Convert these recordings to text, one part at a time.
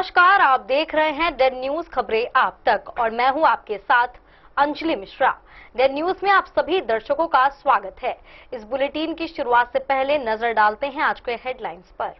नमस्कार, आप देख रहे हैं डेड न्यूज खबरें आप तक और मैं हूं आपके साथ अंजलि मिश्रा। डेड न्यूज में आप सभी दर्शकों का स्वागत है। इस बुलेटिन की शुरुआत से पहले नजर डालते हैं आज के हेडलाइंस पर।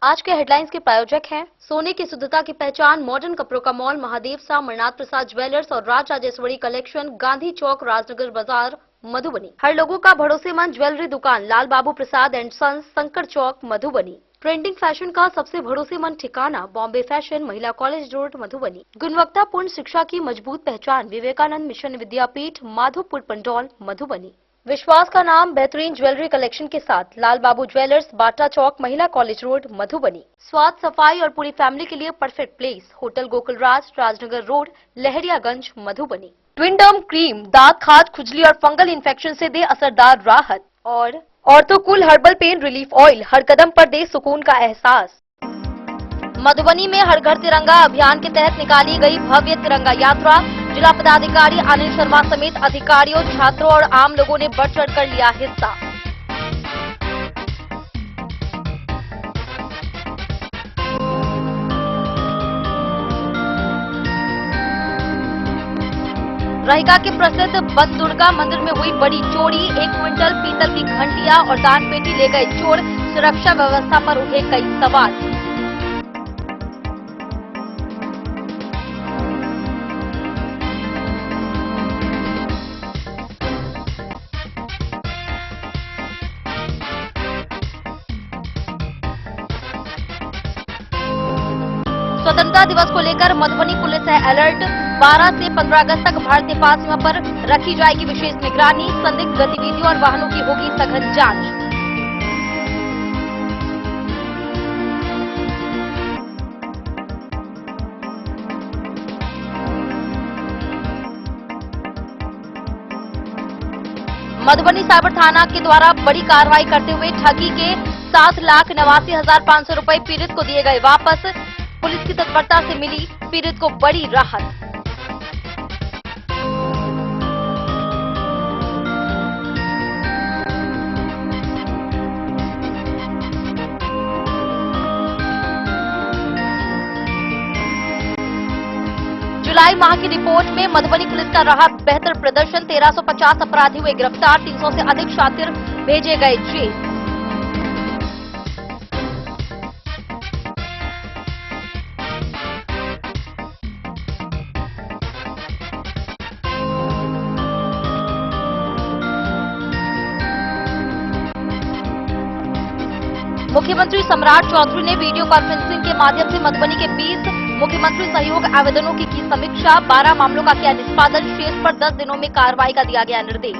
आज के हेडलाइंस के प्रायोजक हैं सोने की शुद्धता की पहचान मॉडर्न कपड़ों का मॉल महादेव सा अमरनाथ प्रसाद ज्वेलर्स और राज राजेश्वरी कलेक्शन, गांधी चौक, राजनगर बाजार, मधुबनी। हर लोगों का भरोसेमंद ज्वेलरी दुकान Lal Babu Prasad and sons, Shankar Chowk, Madhubani. Trending fashion का सबसे भरोसेमंद ठिकाना बॉम्बे फैशन, महिला कॉलेज रोड, मधुबनी। गुणवत्तापूर्ण शिक्षा की मजबूत पहचान विवेकानंद मिशन विद्यापीठ, माधोपुर पंडौल, मधुबनी। विश्वास का नाम बेहतरीन ज्वेलरी कलेक्शन के साथ लाल बाबू ज्वेलर्स, बाटा चौक, महिला कॉलेज रोड, मधुबनी। स्वाद, सफाई और पूरी फैमिली के लिए perfect place hotel Gokulraj, Rajnagar road, Laheriaganj, Madhubani. Twinderm cream दांत, खाज, खुजली और फंगल इन्फेक्शन से दे असरदार राहत और ऑर्थोकूल हर्बल पेन रिलीफ ऑयल हर कदम पर दे सुकून का एहसास। मधुबनी में हर घर तिरंगा अभियान के तहत निकाली गई भव्य तिरंगा यात्रा। जिला पदाधिकारी आनंद शर्मा समेत अधिकारियों, छात्रों और आम लोगों ने बढ़ चढ़कर लिया हिस्सा। रहिका के प्रसिद्ध बद दुर्गा मंदिर में हुई बड़ी चोरी। 1 क्विंटल पीतल की घंटियां और दान पेटी ले गए चोर। सुरक्षा व्यवस्था पर उठे कई सवाल। स्वतंत्रता दिवस को लेकर मधुबनी पुलिस है अलर्ट। 12 से 15 अगस्त तक भारतीय पाक सीमा पर रखी जाएगी विशेष निगरानी। संदिग्ध गतिविधियों और वाहनों की होगी सघन जांच। मधुबनी साइबर थाना के द्वारा बड़ी कार्रवाई करते हुए ठगी के 7,89,500 रुपए पीड़ित को दिए गए वापस। पुलिस की तत्परता से मिली पीड़ित को बड़ी राहत। जुलाई माह की रिपोर्ट में मधुबनी पुलिस का रहा बेहतर प्रदर्शन। 1350 अपराधी हुए गिरफ्तार। 300 से अधिक शातिर भेजे गए जेल। मुख्यमंत्री सम्राट चौधरी ने वीडियो कॉन्फ्रेंसिंग के माध्यम से मधुबनी के 20 मुख्यमंत्री सहयोग आवेदनों की समीक्षा। 12 मामलों का किया निष्पादन। शेष पर 10 दिनों में कार्रवाई का दिया गया निर्देश।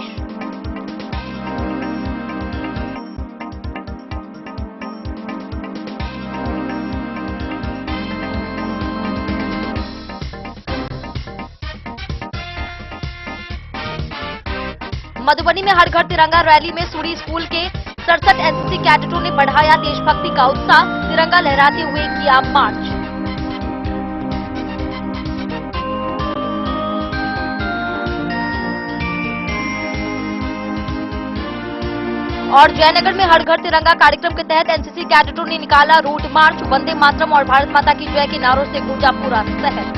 मधुबनी में हर घर तिरंगा रैली में सूरी स्कूल के 67 एनसीसी कैडेटों ने बढ़ाया देशभक्ति का उत्साह। तिरंगा लहराते हुए किया मार्च। और जयनगर में हर घर तिरंगा कार्यक्रम के तहत एनसीसी कैडेटों ने निकाला रूट मार्च। वंदे मातरम और भारत माता की जय के नारों से गूंजा पूरा शहर।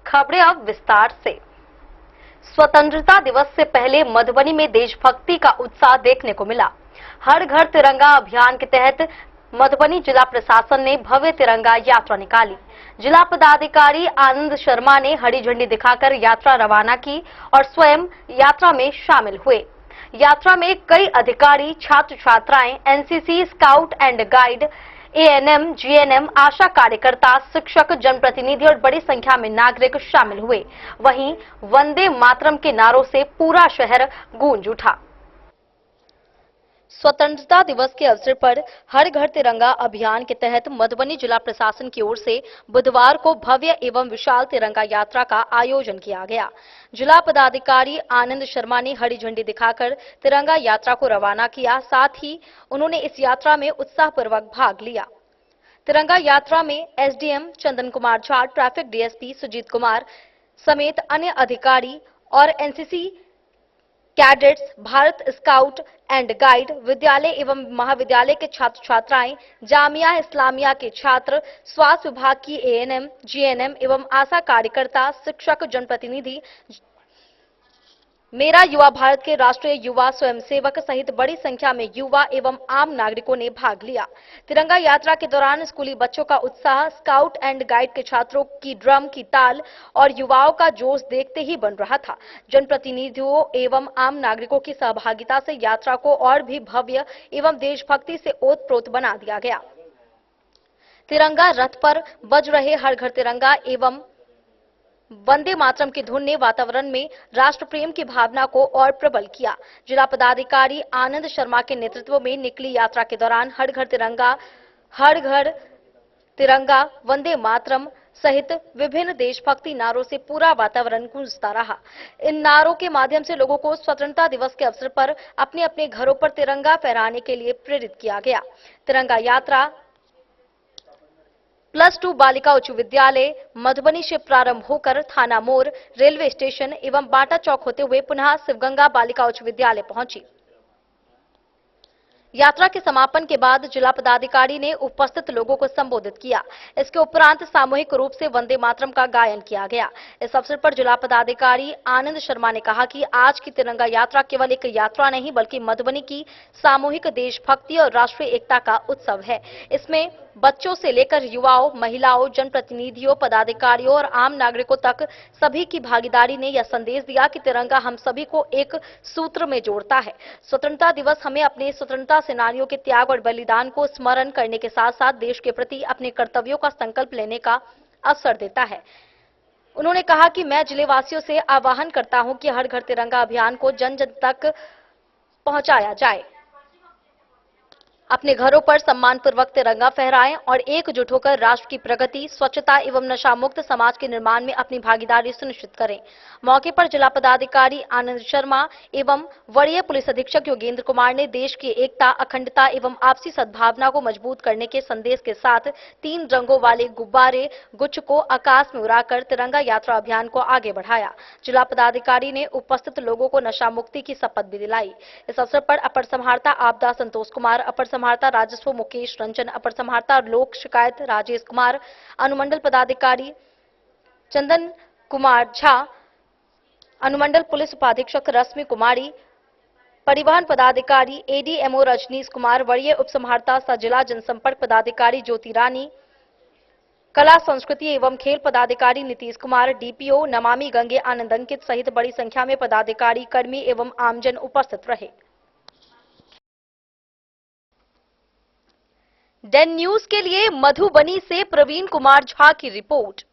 खबरें अब विस्तार से। स्वतंत्रता दिवस से पहले मधुबनी में देशभक्ति का उत्साह देखने को मिला। हर घर तिरंगा अभियान के तहत मधुबनी जिला प्रशासन ने भव्य तिरंगा यात्रा निकाली। जिला पदाधिकारी आनंद शर्मा ने हरी झंडी दिखाकर यात्रा रवाना की और स्वयं यात्रा में शामिल हुए। यात्रा में कई अधिकारी, छात्र छात्राएं, NCC, scout and guide, ANM, GNM, ASHA कार्यकर्ता, शिक्षक, जनप्रतिनिधि और बड़ी संख्या में नागरिक शामिल हुए। वहीं वंदे मातरम के नारों से पूरा शहर गूंज उठा। स्वतंत्रता दिवस के अवसर पर हर घर तिरंगा अभियान के तहत मधुबनी जिला प्रशासन की ओर से बुधवार को भव्य एवं विशाल तिरंगा यात्रा का आयोजन किया गया। जिला पदाधिकारी आनंद शर्मा ने हरी झंडी दिखाकर तिरंगा यात्रा को रवाना किया। साथ ही उन्होंने इस यात्रा में उत्साहपूर्वक भाग लिया। तिरंगा यात्रा में SDM Chandan Kumar Jha, traffic DSP Sujit Kumar समेत अन्य अधिकारी और NCC cadets, Bharat scout and guide, विद्यालय एवं महाविद्यालय के छात्र छात्राएं, जामिया इस्लामिया के छात्र, स्वास्थ्य विभाग की एएनएम, जीएनएम एवं आशा कार्यकर्ता, शिक्षक, जनप्रतिनिधि, मेरा युवा भारत के राष्ट्रीय युवा स्वयंसेवक सहित बड़ी संख्या में युवा एवं आम नागरिकों ने भाग लिया। तिरंगा यात्रा के दौरान स्कूली बच्चों का उत्साह, स्काउट एंड गाइड के छात्रों की ड्रम की ताल और युवाओं का जोश देखते ही बन रहा था। जनप्रतिनिधियों एवं आम नागरिकों की सहभागिता से यात्रा को और भी भव्य एवं देशभक्ति से ओतप्रोत बना दिया गया। तिरंगा रथ पर बज रहे हर घर तिरंगा एवं वंदे मातरम की धुन ने वातावरण में राष्ट्र प्रेम की भावना को और प्रबल किया। जिला पदाधिकारी आनंद शर्मा के नेतृत्व में निकली यात्रा के दौरान हर घर तिरंगा, वंदे मातरम सहित विभिन्न देशभक्ति नारों से पूरा वातावरण गूंजता रहा। इन नारों के माध्यम से लोगों को स्वतंत्रता दिवस के अवसर पर अपने अपने घरों पर तिरंगा फहराने के लिए प्रेरित किया गया। तिरंगा यात्रा +2 बालिका उच्च विद्यालय मधुबनी से प्रारंभ होकर थाना मोड़, रेलवे स्टेशन एवं बाटा चौक होते हुए पुनः शिवगंगा बालिका उच्च विद्यालय पहुंची। यात्रा के समापन के बाद जिला पदाधिकारी ने उपस्थित लोगों को संबोधित किया। इसके उपरांत सामूहिक रूप से वंदे मातरम का गायन किया गया। इस अवसर पर जिला पदाधिकारी आनंद शर्मा ने कहा कि आज की तिरंगा यात्रा केवल एक यात्रा नहीं बल्कि मधुबनी की सामूहिक देशभक्ति और राष्ट्रीय एकता का उत्सव है। इसमें बच्चों से लेकर युवाओं, महिलाओं, जनप्रतिनिधियों, पदाधिकारियों और आम नागरिकों तक सभी की भागीदारी ने यह संदेश दिया कि तिरंगा हम सभी को एक सूत्र में जोड़ता है। स्वतंत्रता दिवस हमें अपने स्वतंत्रता सेनानियों के त्याग और बलिदान को स्मरण करने के साथ साथ देश के प्रति अपने कर्तव्यों का संकल्प लेने का अवसर देता है। उन्होंने कहा कि मैं जिलेवासियों से आह्वान करता हूं कि हर घर तिरंगा अभियान को जन जन तक पहुंचाया जाए। अपने घरों पर सम्मानपूर्वक तिरंगा फहराएं और एकजुट होकर राष्ट्र की प्रगति, स्वच्छता एवं नशा मुक्त समाज के निर्माण में अपनी भागीदारी सुनिश्चित करें। मौके पर जिला पदाधिकारी आनंद शर्मा एवं वरीय पुलिस अधीक्षक योगेंद्र कुमार ने देश की एकता, अखंडता एवं आपसी सद्भावना को मजबूत करने के संदेश के साथ 3 रंगों वाले गुब्बारे गुच्छ को आकाश में उड़ाकर तिरंगा यात्रा अभियान को आगे बढ़ाया। जिला पदाधिकारी ने उपस्थित लोगों को नशा मुक्ति की शपथ भी दिलाई। इस अवसर पर अपर समाहर्ता आपदा संतोष कुमार, अपर समाहर्ता राजस्व मुकेश रंजन, अपर समाहर्ता लोक शिकायत राजेश कुमार, अनुमंडल पदाधिकारी चंदन कुमार झा, अनुमंडल पुलिस उपाधीक्षक रश्मि कुमारी, परिवहन पदाधिकारी एडीएमओ रजनीश कुमार, वरीय उप समाहर्ता सह जिला जनसंपर्क पदाधिकारी ज्योति रानी, कला संस्कृति एवं खेल पदाधिकारी नीतीश कुमार, डीपीओ नमामि गंगे आनंद अंकित सहित बड़ी संख्या में पदाधिकारी, कर्मी एवं आमजन उपस्थित रहे। डेन न्यूज के लिए मधुबनी से प्रवीण कुमार झा की रिपोर्ट।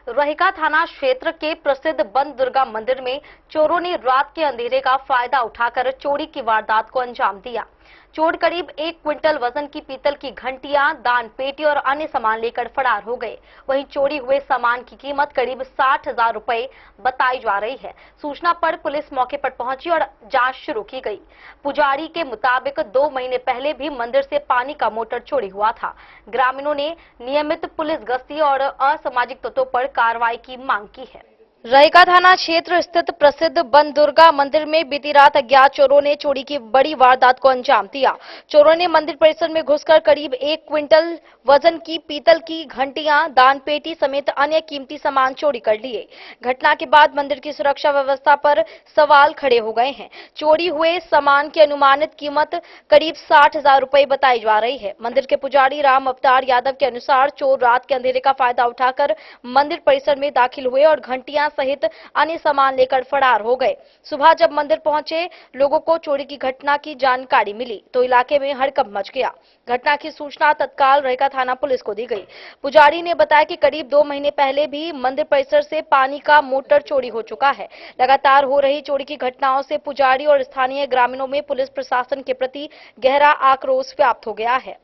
रहिका थाना क्षेत्र के प्रसिद्ध वन दुर्गा मंदिर में चोरों ने रात के अंधेरे का फायदा उठाकर चोरी की वारदात को अंजाम दिया। चोर करीब 1 क्विंटल वजन की पीतल की घंटियां, दान पेटी और अन्य सामान लेकर फरार हो गए। वहीं चोरी हुए सामान की कीमत करीब 60,000 रुपए बताई जा रही है। सूचना पर पुलिस मौके पर पहुंची और जांच शुरू की गई। पुजारी के मुताबिक 2 महीने पहले भी मंदिर से पानी का मोटर चोरी हुआ था। ग्रामीणों ने नियमित पुलिस गश्ती और असामाजिक तत्वों पर कार्रवाई की मांग की है। रहिका थाना क्षेत्र स्थित प्रसिद्ध वन दुर्गा मंदिर में बीती रात अज्ञात चोरों ने चोरी की बड़ी वारदात को अंजाम दिया। चोरों ने मंदिर परिसर में घुसकर करीब 1 क्विंटल वजन की पीतल की घंटियां, दान पेटी समेत अन्य कीमती सामान चोरी कर लिए। घटना के बाद मंदिर की सुरक्षा व्यवस्था पर सवाल खड़े हो गए हैं। चोरी हुए सामान की अनुमानित कीमत करीब 60,000 रुपए बताई जा रही है। मंदिर के पुजारी राम अवतार यादव के अनुसार चोर रात के अंधेरे का फायदा उठाकर मंदिर परिसर में दाखिल हुए और घंटियां सहित अन्य सामान लेकर फरार हो गए। सुबह जब मंदिर पहुंचे लोगों को चोरी की घटना की जानकारी मिली तो इलाके में हड़कंप मच गया। घटना की सूचना तत्काल रहिका थाना पुलिस को दी गई। पुजारी ने बताया कि करीब 2 महीने पहले भी मंदिर परिसर से पानी का मोटर चोरी हो चुका है। लगातार हो रही चोरी की घटनाओं से पुजारी और स्थानीय ग्रामीणों में पुलिस प्रशासन के प्रति गहरा आक्रोश व्याप्त हो गया है।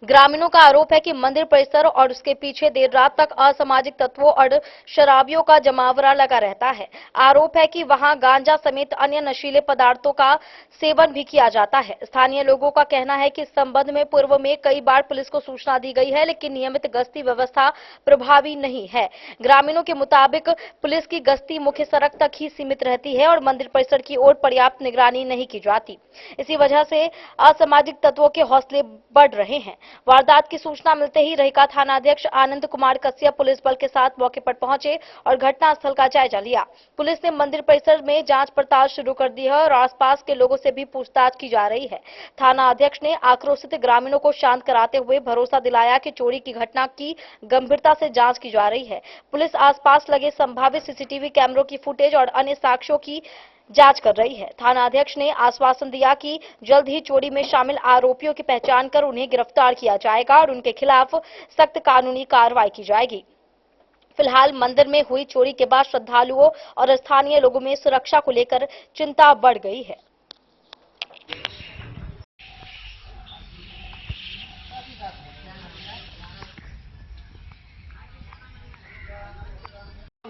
ग्रामीणों का आरोप है कि मंदिर परिसर और उसके पीछे देर रात तक असामाजिक तत्वों और शराबियों का जमावड़ा लगा रहता है। आरोप है कि वहां गांजा समेत अन्य नशीले पदार्थों का सेवन भी किया जाता है। स्थानीय लोगों का कहना है कि इस संबंध में पूर्व में कई बार पुलिस को सूचना दी गई है, लेकिन नियमित गश्ती व्यवस्था प्रभावी नहीं है। ग्रामीणों के मुताबिक पुलिस की गश्ती मुख्य सड़क तक ही सीमित रहती है और मंदिर परिसर की ओर पर्याप्त निगरानी नहीं की जाती। इसी वजह से असामाजिक तत्वों के हौसले बढ़ रहे हैं। वारदात की सूचना मिलते ही रहिका थाना अध्यक्ष आनंद कुमार कसिया पुलिस बल के साथ मौके पर पहुंचे और घटनास्थल का जायजा लिया। पुलिस ने मंदिर परिसर में जांच पड़ताल शुरू कर दी है और आसपास के लोगों से भी पूछताछ की जा रही है। थाना अध्यक्ष ने आक्रोशित ग्रामीणों को शांत कराते हुए भरोसा दिलाया कि चोरी की घटना की गंभीरता से जांच की जा रही है। पुलिस आसपास लगे संभावित सीसीटीवी कैमरों की फुटेज और अन्य साक्ष्यों की जांच कर रही है। थाना अध्यक्ष ने आश्वासन दिया कि जल्द ही चोरी में शामिल आरोपियों की पहचान कर उन्हें गिरफ्तार किया जाएगा और उनके खिलाफ सख्त कानूनी कार्रवाई की जाएगी। फिलहाल मंदिर में हुई चोरी के बाद श्रद्धालुओं और स्थानीय लोगों में सुरक्षा को लेकर चिंता बढ़ गई है।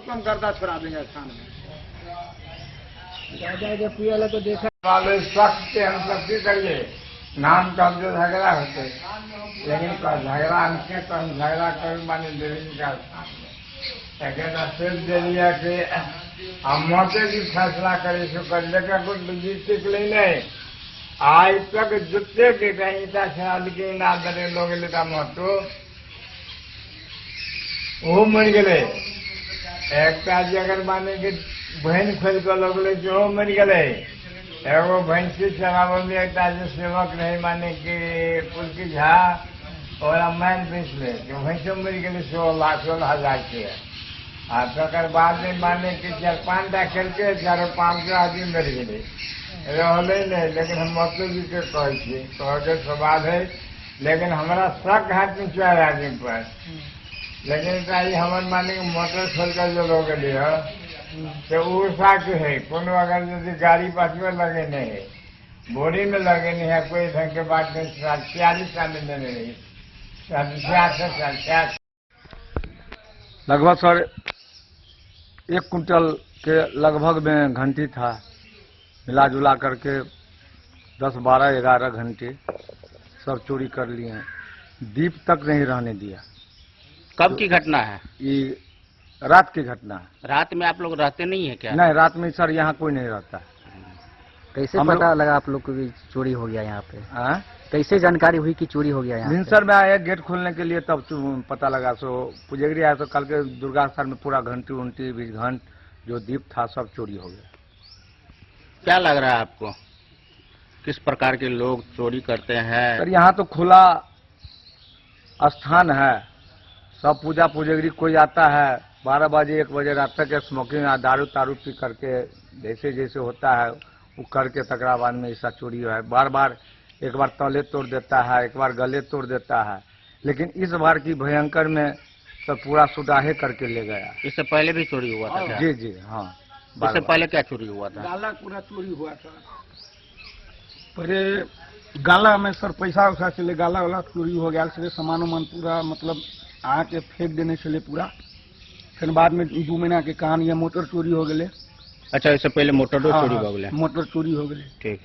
कम करता छोड़ा देंगे स्थान में ज्यादा तो देखा वाले सख्त हम सख्ती करिए नाम का जो झगड़ा होते, लेकिन झगड़ा हमसे तो हम झगड़ा कर माने देवी का लेकिन सिर्फ दे दिया कि हम मौके की फैसला करे सो कर लेकर कुछ जीत नहीं आज तक जुटे के कहीं शराब के ना दरे लोग लेता महत्व वो मर गए। एक अगर माने कि बहन खोल कर लोग जो मर गए। एगो भैंसी चलावे एक सेवक नहीं माने कि पुलकी झा और अम्मान बेच ले तो भैंसों मर गए 16,000 के। तक बाद में माने कि 4-5 खेल के 4-5 आदमी मर गए रहे नहीं, लेकिन हम मक्के जी के कह के सवाल है, लेकिन हमारा शक हाथ में 4 आदमी पर, लेकिन हमारे माने मोटर खोल कर जो लोग लिए तो वो साक है कोनो अगर यदि गाड़ी पास में लगे नहीं है, बोरी में लगे नहीं है, कोई ढंग के बात नहीं 40 साल में नहीं 66 लगभग सर 1 कुंटल के लगभग में घंटी था, मिला जुला करके 10, 12, 11 घंटे सब चोरी कर लिए। दीप तक नहीं रहने दिया। कब की घटना है? ये रात की घटना है। रात में आप लोग रहते नहीं है क्या? नहीं, रात में सर यहाँ कोई नहीं रहता। कैसे पता लगा आप लोग को भी चोरी हो गया यहाँ पे? कैसे जानकारी हुई कि चोरी हो गया यहाँ? दिन सर में आया गेट खोलने के लिए, तब पता लगा। सो पुजगरी आया तो कल के दुर्गा स्थान में पूरा घंटी उंटी 20 घंट जो दीप था सब चोरी हो गया। क्या लग रहा है आपको, किस प्रकार के लोग चोरी करते हैं? सर यहाँ तो खुला स्थान है, सब पूजा पुजगरी कोई आता है 12 बजे 1 बजे रात तक स्मोकिंग दारू तारू पी करके जैसे जैसे होता है वो करके तकरा बाद में ऐसा चोरी है। बार बार एक बार तले तोड़ देता है, एक बार गले तोड़ देता है, लेकिन इस बार की भयंकर में सब पूरा सुडाहे करके ले गया। इससे पहले भी चोरी हुआ था क्या? जी जी हाँ। इससे पहले क्या चोरी हुआ था? गाला पूरा चोरी हुआ था। पहले गाला में सर पैसा उसा चले, गाला वाला चोरी हो गया, सामान वामान पूरा मतलब आके फेंक देने चले पूरा। फिर बाद में 2 महीना के कहानी है मोटर चोरी हो गए। अच्छा, इससे पहले मोटर चोरी हो गए? मोटर चोरी हो गए। ठीक,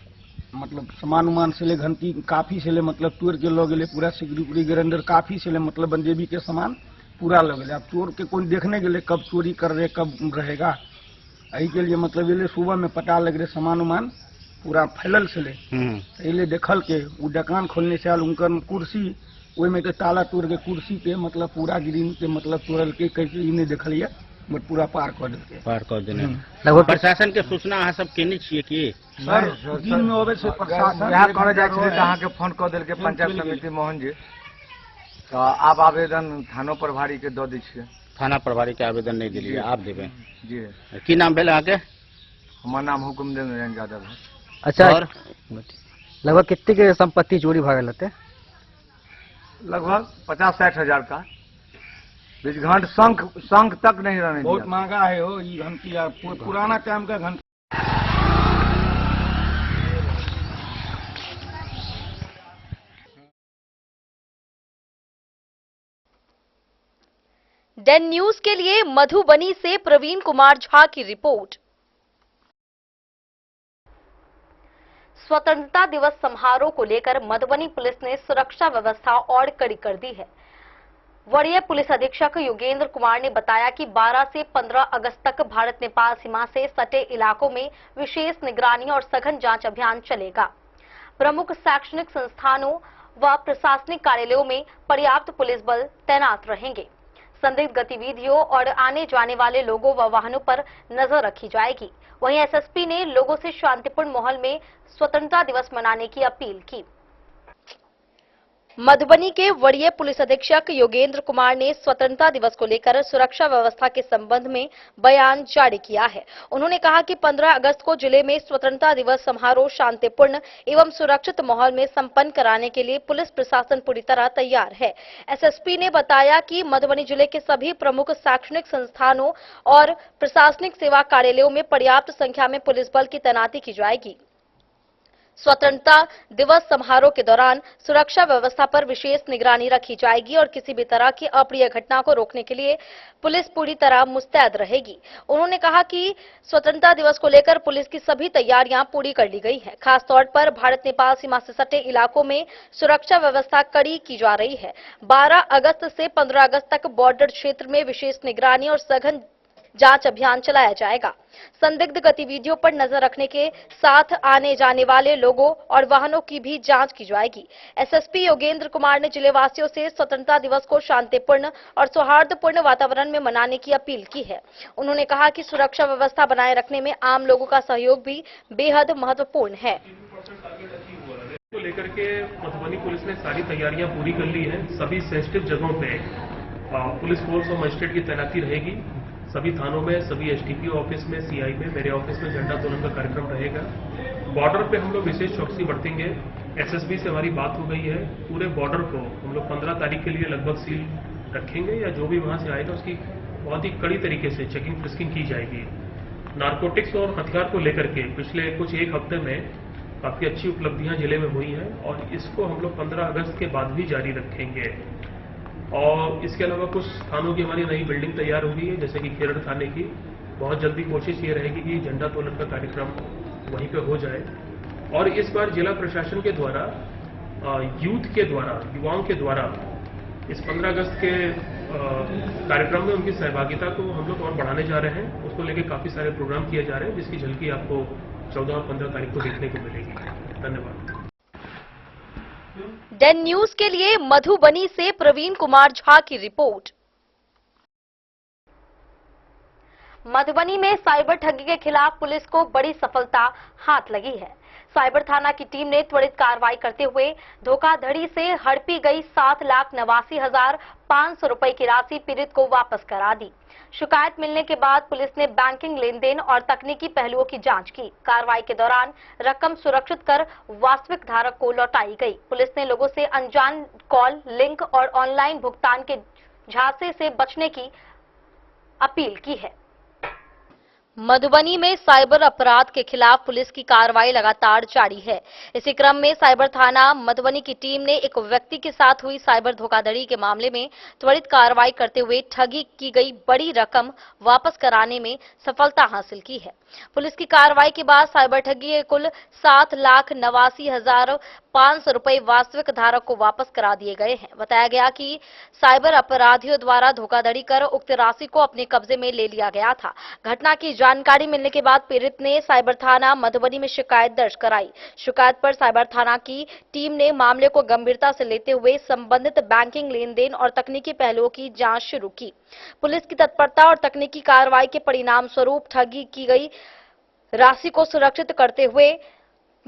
मतलब सामान उमान से ले घंटी काफी से ले मतलब तोड़ के लो गए पूरा, सिगरी ग्राइंडर काफी से ले मतलब बंजेबी के सामान पूरा लग गए। अब चोर के कोई देखने के लिए कब चोरी कर रहे कब रहेगा, यही के लिए मतलब ये सुबह में पता लग रहे सामान उमान पूरा फैलल से ले ये देखल के वो दुकान खोलने से आल उनकर कुर्सी वही में के ताला तोड़ के कुर्सी के मतलब पूरा गिरीन के मतलब तोड़ल के कैसे इन्हें देखलिए बट पूरा पार कर देने। लगभग प्रशासन के सूचना अहाँ सब केने छिए कि सर दिन में होवे से प्रशासन यहाँ करे जाए छे त अहाँ के फोन कर देल के पंचायत समिति मोहन जी, तो आप आवेदन थानो प्रभारी के दे दी छिए। थाना प्रभारी के आवेदन नहीं दिलिए, आप देवे। जी की नाम भेल आगे? हमारा नाम हुकुमदेव नारायण यादव है। अच्छा, और लगभग कितने के संपत्ति चोरी भागल होते? लगभग 50-60 हजार का। बीच घंट शंख तक नहीं रहने बहुत दिया। महंगा है हो ये घंटी यार, पुराना टाइम का घंटी। डेन न्यूज के लिए मधुबनी से प्रवीण कुमार झा की रिपोर्ट। स्वतंत्रता दिवस समारोह को लेकर मधुबनी पुलिस ने सुरक्षा व्यवस्था और कड़ी कर दी है। वरीय पुलिस अधीक्षक योगेंद्र कुमार ने बताया कि 12 से 15 अगस्त तक भारत नेपाल सीमा से सटे इलाकों में विशेष निगरानी और सघन जांच अभियान चलेगा। प्रमुख शैक्षणिक संस्थानों व प्रशासनिक कार्यालयों में पर्याप्त पुलिस बल तैनात रहेंगे। संदिग्ध गतिविधियों और आने जाने वाले लोगों व वाहनों पर नजर रखी जाएगी। वहीं एसएसपी ने लोगों से शांतिपूर्ण माहौल में स्वतंत्रता दिवस मनाने की अपील की। मधुबनी के वरीय पुलिस अधीक्षक योगेंद्र कुमार ने स्वतंत्रता दिवस को लेकर सुरक्षा व्यवस्था के संबंध में बयान जारी किया है। उन्होंने कहा कि 15 अगस्त को जिले में स्वतंत्रता दिवस समारोह शांतिपूर्ण एवं सुरक्षित माहौल में संपन्न कराने के लिए पुलिस प्रशासन पूरी तरह तैयार है। एसएसपी ने बताया कि मधुबनी जिले के सभी प्रमुख शैक्षणिक संस्थानों और प्रशासनिक सेवा कार्यालयों में पर्याप्त संख्या में पुलिस बल की तैनाती की जाएगी। स्वतंत्रता दिवस समारोह के दौरान सुरक्षा व्यवस्था पर विशेष निगरानी रखी जाएगी और किसी भी तरह की अप्रिय घटना को रोकने के लिए पुलिस पूरी तरह मुस्तैद रहेगी। उन्होंने कहा कि स्वतंत्रता दिवस को लेकर पुलिस की सभी तैयारियां पूरी कर ली गई हैं। खासतौर पर भारत नेपाल सीमा से सटे इलाकों में सुरक्षा व्यवस्था कड़ी की जा रही है। 12 अगस्त से 15 अगस्त तक बॉर्डर क्षेत्र में विशेष निगरानी और सघन जांच अभियान चलाया जाएगा। संदिग्ध गतिविधियों पर नजर रखने के साथ आने जाने वाले लोगों और वाहनों की भी जांच की जाएगी। एसएसपी योगेंद्र कुमार ने जिलेवासियों से स्वतंत्रता दिवस को शांतिपूर्ण और सौहार्दपूर्ण वातावरण में मनाने की अपील की है। उन्होंने कहा कि सुरक्षा व्यवस्था बनाए रखने में आम लोगों का सहयोग भी बेहद महत्वपूर्ण है। को लेकर के मधुबनी पुलिस ने सारी तैयारियां पूरी कर ली हैं। सभी सेंसिटिव जगहों पे पुलिस फोर्स और मजिस्ट्रेट की तैनाती रहेगी। सभी थानों में, सभी एसडीपीओ ऑफिस में, सीआई में, मेरे ऑफिस में झंडा तोलन का कार्यक्रम रहेगा। बॉर्डर पे हम लोग विशेष चौकसी बरतेंगे। एसएसबी से हमारी बात हो गई है। पूरे बॉर्डर को हम लोग 15 तारीख के लिए लगभग सील रखेंगे या जो भी वहां से आएगा उसकी बहुत ही कड़ी तरीके से चेकिंग फ्रिस्किंग की जाएगी। नारकोटिक्स और हथियार को लेकर के पिछले कुछ एक हफ्ते में काफी अच्छी उपलब्धियां जिले में हुई हैं और इसको हम लोग 15 अगस्त के बाद भी जारी रखेंगे। और इसके अलावा कुछ थानों की हमारी नई बिल्डिंग तैयार हो गई है, जैसे कि केरड़ थाने की। बहुत जल्दी कोशिश ये रहेगी कि झंडा तोलन का कार्यक्रम वहीं पे हो जाए। और इस बार जिला प्रशासन के द्वारा युवाओं के द्वारा इस 15 अगस्त के कार्यक्रम में उनकी सहभागिता को हम लोग और बढ़ाने जा रहे हैं। उसको लेकर काफी सारे प्रोग्राम किए जा रहे हैं, जिसकी झलकी आपको 14 और 15 तारीख को देखने को मिलेगी। धन्यवाद। डेन न्यूज के लिए मधुबनी से प्रवीण कुमार झा की रिपोर्ट। मधुबनी में साइबर ठगी के खिलाफ पुलिस को बड़ी सफलता हाथ लगी है। साइबर थाना की टीम ने त्वरित कार्रवाई करते हुए धोखाधड़ी से हड़पी गई 7,89,500 रुपए की राशि पीड़ित को वापस करा दी। शिकायत मिलने के बाद पुलिस ने बैंकिंग लेन देन और तकनीकी पहलुओं की जांच की। कार्रवाई के दौरान रकम सुरक्षित कर वास्तविक धारक को लौटाई गई। पुलिस ने लोगों से अनजान कॉल, लिंक और ऑनलाइन भुगतान के झांसे से बचने की अपील की है। मधुबनी में साइबर अपराध के खिलाफ पुलिस की कार्रवाई लगातार जारी है। इसी क्रम में साइबर थाना मधुबनी की टीम ने एक व्यक्ति के साथ हुई साइबर धोखाधड़ी के मामले में त्वरित कार्रवाई करते हुए ठगी की गई बड़ी रकम वापस कराने में सफलता हासिल की है। पुलिस की कार्रवाई के बाद साइबर ठगी के कुल 7,89,500 रुपए वास्तविक धारक को वापस करा दिए गए हैं। बताया गया कि साइबर अपराधियों द्वारा धोखाधड़ी कर उक्त राशि को अपने कब्जे में ले लिया गया था। घटना की जानकारी मिलने के बाद पीड़ित ने साइबर थाना मधुबनी में शिकायत दर्ज कराई। शिकायत पर साइबर थाना की टीम ने मामले को गंभीरता से लेते हुए संबंधित बैंकिंग लेन देन और तकनीकी पहलुओं की जांच शुरू की। पुलिस की तत्परता और तकनीकी कार्रवाई के परिणाम स्वरूप ठगी की गई राशि को सुरक्षित करते हुए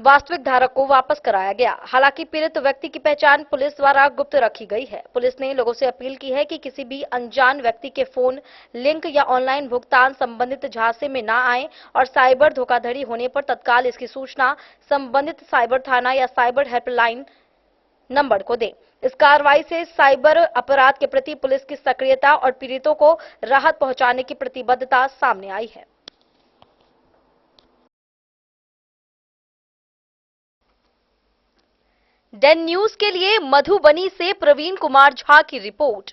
वास्तविक धारक को वापस कराया गया। हालांकि पीड़ित व्यक्ति की पहचान पुलिस द्वारा गुप्त रखी गई है। पुलिस ने लोगों से अपील की है कि किसी भी अनजान व्यक्ति के फोन, लिंक या ऑनलाइन भुगतान संबंधित झांसे में न आए और साइबर धोखाधड़ी होने पर तत्काल इसकी सूचना संबंधित साइबर थाना या साइबर हेल्पलाइन नंबर को दें। इस कार्रवाई से साइबर अपराध के प्रति पुलिस की सक्रियता और पीड़ितों को राहत पहुंचाने की प्रतिबद्धता सामने आई है। डेन न्यूज के लिए मधुबनी से प्रवीण कुमार झा की रिपोर्ट।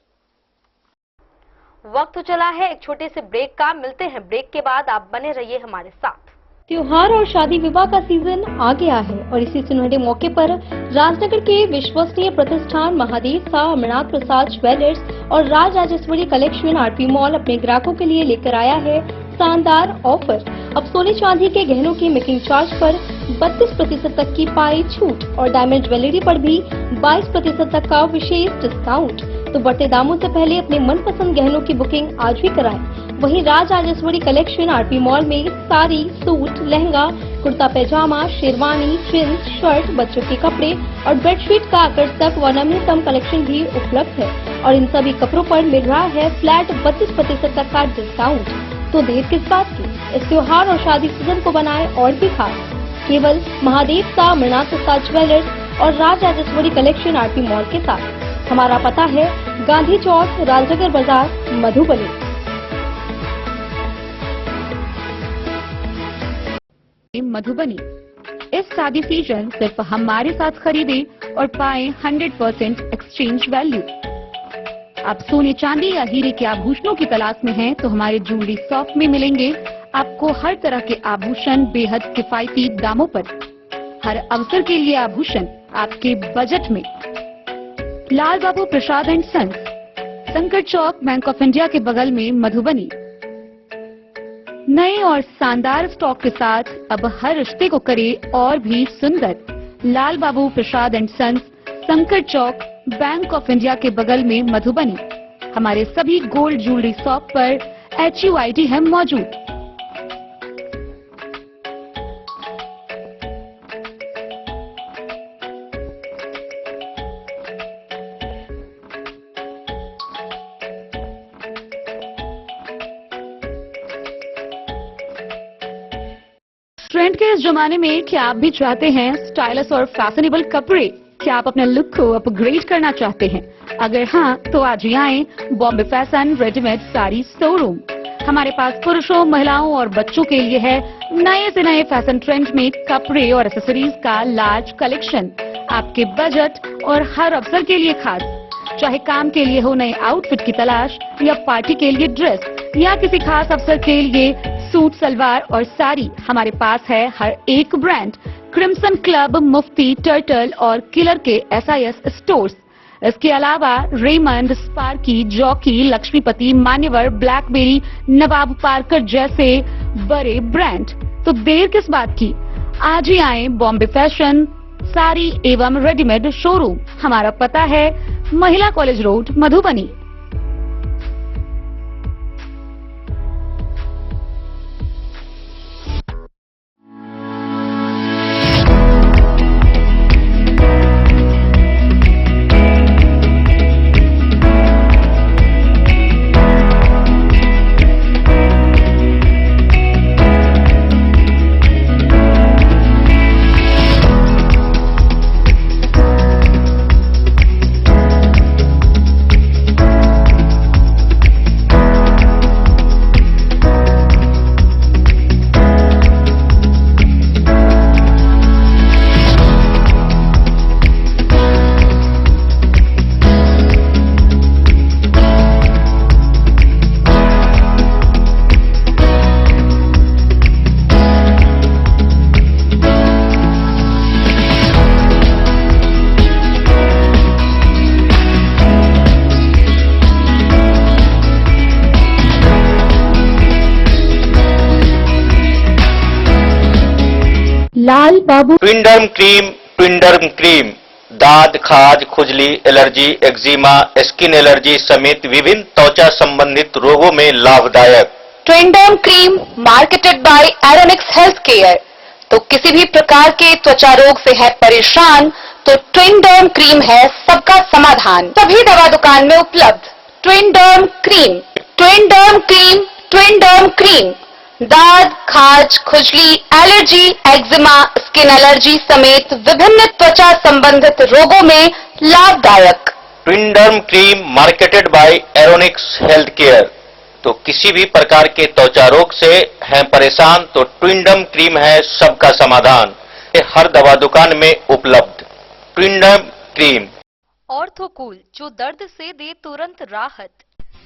वक्त चला है एक छोटे से ब्रेक का। मिलते हैं ब्रेक के बाद, आप बने रहिए हमारे साथ। त्योहार और शादी विवाह का सीजन आ गया है और इसी सुनहरे मौके पर राजनगर के विश्वसनीय प्रतिष्ठान महादेव शाह अमरनाथ प्रसाद ज्वेलर्स और Raj Rajeshwari collection RP mall अपने ग्राहकों के लिए लेकर आया है शानदार ऑफर। अब सोने चांदी के गहनों की मेकिंग चार्ज पर 32% तक की पाई छूट और डायमंड ज्वेलरी पर भी 22% तक का विशेष डिस्काउंट। तो बढ़ते दामों से पहले अपने मनपसंद गहनों की बुकिंग आज ही कराएं। वहीं राज राजेश्वरी कलेक्शन आरपी मॉल में साड़ी, सूट, लहंगा, कुर्ता पैजामा, शेरवानी, जींस, शर्ट, बच्चों के कपड़े और बेडशीट का आकर्षक व नवीनतम कलेक्शन भी उपलब्ध है और इन सभी कपड़ों पर मिल रहा है फ्लैट 32% तक का डिस्काउंट। तो देर किस बात की, इस त्योहार और शादी सीजन को बनाए और भी खास। केवल महादेव शाह अमरनाथ प्रसाद ज्वेलर्स और Raj Rajeshwari collection RP mall के साथ। हमारा पता है गांधी चौक, राजनगर बाजार, मधुबनी। मधुबनी इस शादी सीजन सिर्फ हमारे साथ खरीदे और पाए 100% एक्सचेंज वैल्यू। आप सोने चांदी या हीरे के आभूषणों की तलाश में हैं तो हमारे ज्वेलरी शॉप में मिलेंगे आपको हर तरह के आभूषण बेहद किफायती दामों पर। हर अवसर के लिए आभूषण आपके बजट में। लाल बाबू प्रसाद एंड सन्स, संकट चौक, बैंक ऑफ इंडिया के बगल में, मधुबनी। नए और शानदार स्टॉक के साथ अब हर रिश्ते को करे और भी सुंदर। लाल बाबू प्रसाद एंड सन्स, संकट चौक, बैंक ऑफ इंडिया के बगल में, मधुबनी। हमारे सभी गोल्ड ज्वेलरी शॉप पर HUID है मौजूद। ट्रेंड के इस जमाने में क्या आप भी चाहते हैं स्टाइलिश और फैशनेबल कपड़े? क्या आप अपने लुक को अपग्रेड करना चाहते हैं? अगर हाँ, तो आज ही आएं Bombay fashion readymade sari showroom. हमारे पास पुरुषों, महिलाओं और बच्चों के लिए है नए से नए फैशन ट्रेंड में कपड़े और एक्सेसरीज का लार्ज कलेक्शन। आपके बजट और हर अवसर के लिए खास। चाहे काम के लिए हो नए आउटफिट की तलाश या पार्टी के लिए ड्रेस या किसी खास अवसर के लिए सूट, सलवार और साड़ी, हमारे पास है हर एक ब्रांड। क्रिम्सन क्लब, मुफ्ती, टर्टल और किलर के SIS स्टोर्स। इसके अलावा रेमंड, स्पार्की, जॉकी, लक्ष्मीपति, मान्यवर, ब्लैकबेरी, नवाब पार्कर जैसे बड़े ब्रांड। तो देर किस बात की, आज ही आए बॉम्बे फैशन साड़ी एवं रेडीमेड शोरूम। हमारा पता है महिला कॉलेज रोड, मधुबनी। लाल बाबू ट्विंडर्म क्रीम दाद, खाज, खुजली, एलर्जी, एक्जिमा, स्किन एलर्जी समेत विभिन्न त्वचा संबंधित रोगों में लाभदायक। Twinderm cream marketed by Aeronix health care. तो तो किसी भी प्रकार के त्वचा रोग से है परेशान तो ट्विनडर्म क्रीम है सबका समाधान। सभी दवा दुकान में उपलब्ध ट्विनडर्म क्रीम। ट्विनडर्म क्रीम, ट्विनडर्म क्रीम दाद, खाज, खुजली, एलर्जी, एक्जिमा, स्किन एलर्जी समेत विभिन्न त्वचा संबंधित रोगों में लाभदायक। Twinderm cream marketed by Aeronix health care. तो किसी भी प्रकार के त्वचा रोग से हैं परेशान तो ट्विनडर्म क्रीम है सबका समाधान। ये हर दवा दुकान में उपलब्ध ट्विनडर्म क्रीम। ऑर्थोकूल, जो दर्द से दे तुरंत राहत।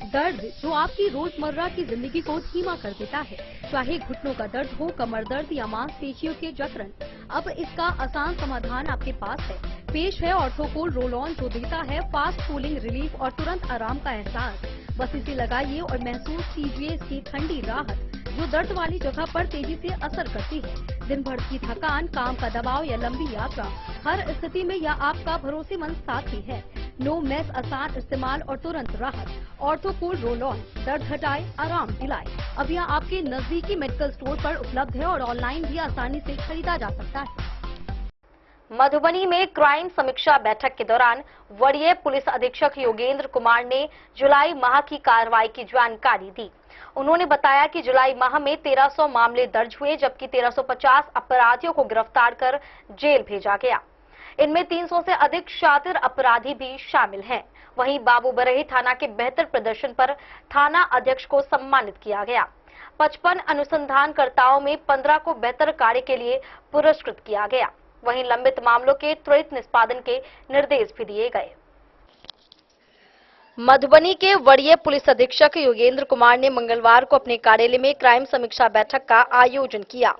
दर्द जो आपकी रोजमर्रा की जिंदगी को धीमा कर देता है, चाहे घुटनों का दर्द हो, कमर दर्द या मांसपेशियों के जकड़न, अब इसका आसान समाधान आपके पास है। पेश है ऑर्थोकूल रोल ऑन, जो देता है फास्ट कूलिंग रिलीफ और तुरंत आराम का एहसास। बस इसे लगाइए और महसूस कीजिए इसकी ठंडी राहत, जो दर्द वाली जगह पर तेजी से असर करती है। दिन भर की थकान, काम का दबाव या लंबी यात्रा, हर स्थिति में यह आपका भरोसेमंद साथी है। नो मेस, आसान इस्तेमाल और तुरंत राहत। ऑर्थोकूल रोल ऑन, दर्द हटाए, आराम दिलाए। अब यह आपके नजदीकी मेडिकल स्टोर पर उपलब्ध है और ऑनलाइन भी आसानी से खरीदा जा सकता है। मधुबनी में क्राइम समीक्षा बैठक के दौरान वरीय पुलिस अधीक्षक योगेंद्र कुमार ने जुलाई माह की कार्रवाई की जानकारी दी। उन्होंने बताया कि जुलाई माह में 1300 मामले दर्ज हुए, जबकि 1350 अपराधियों को गिरफ्तार कर जेल भेजा गया। इनमें 300 से अधिक शातिर अपराधी भी शामिल हैं। वहीं बाबू बरही थाना के बेहतर प्रदर्शन पर थाना अध्यक्ष को सम्मानित किया गया। 55 अनुसंधानकर्ताओं में 15 को बेहतर कार्य के लिए पुरस्कृत किया गया। वहीं लंबित मामलों के त्वरित निष्पादन के निर्देश भी दिए गए। मधुबनी के वरीय पुलिस अधीक्षक योगेंद्र कुमार ने मंगलवार को अपने कार्यालय में क्राइम समीक्षा बैठक का आयोजन किया।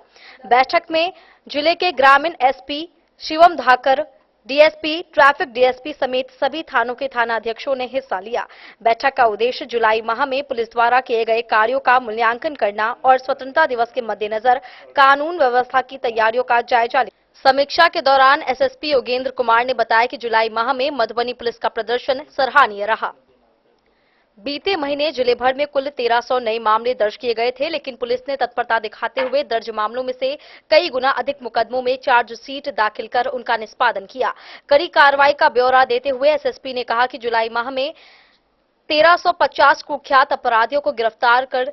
बैठक में जिले के ग्रामीण SP Shivam Dhakar, DSP, traffic DSP समेत सभी थानों के थानाध्यक्षों ने हिस्सा लिया। बैठक का उद्देश्य जुलाई माह में पुलिस द्वारा किए गए कार्यों का मूल्यांकन करना और स्वतंत्रता दिवस के मद्देनजर कानून व्यवस्था की तैयारियों का जायजा लेना। समीक्षा के दौरान एसएसपी योगेंद्र कुमार ने बताया कि जुलाई माह में मधुबनी पुलिस का प्रदर्शन सराहनीय रहा। बीते महीने जिले भर में कुल 1300 नए मामले दर्ज किए गए थे, लेकिन पुलिस ने तत्परता दिखाते हुए दर्ज मामलों में से कई गुना अधिक मुकदमों में चार्जशीट दाखिल कर उनका निष्पादन किया। कड़ी कार्रवाई का ब्यौरा देते हुए एसएसपी ने कहा कि जुलाई माह में 1350 कुख्यात अपराधियों को गिरफ्तार कर